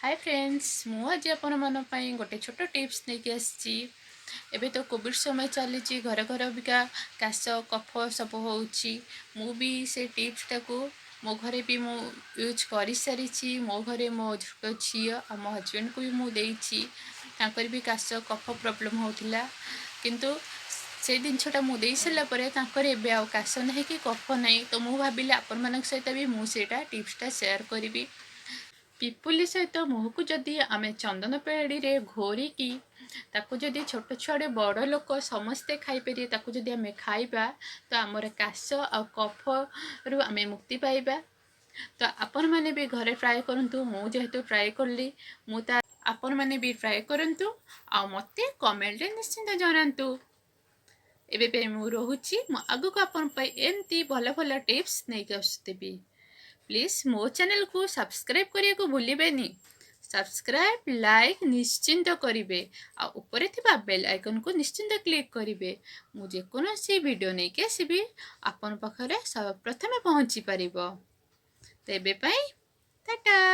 Hi friends मु आज आपण गोटे छोट टिप्स नहीं आसी एबे तो कोविड समय चली घर घर बिका काश कफ सब हो भी से टिप्स टाको मो घरे भी मु यूज कर सारी मो घरे मो झी आ मो हजबैंड को भी मुझे भी काश कफ प्रोब्लेम होता किंतु से जिनटा मुझे सारापर काश ना कि कफ ना तो मुझे भाविली आपण मान सहित भी मुझे टिप्सटा सेयार करी पिपुली सहित मुह को जदि आम चंदन पेड़ी रे घोरिकी ताकू जदि छोट छुआड़े बड़ लोक समस्ते खाईपर ताकू जदि आम खाइबा तो आमर काश आ कफ रु आम मुक्ति पाइबा। तो आपण मैंने भी घरे ट्राए करूँ मु जेहेतु ट्राए कली मुझे आपण मैंने भी ट्राए करूँ आ मते कमेंट रे निश्चिंत जनातु। एबे मु रोहुची आगु को आपण एमती भल भल टिप्स नहीं आसुदेवी। प्लीज मो चैनल को सब्सक्राइब करने को भूलिबेनी। सब्सक्राइब लाइक निश्चिंत करिवे आ ऊपर थिबा बेल आइकन को निश्चिंत क्लिक करिवे। मु जे कोनोसी वीडियो नहीं के आसीबी आपन पाखरे सब प्रथमे पहुंची परिबो। तेबे पई टाटा।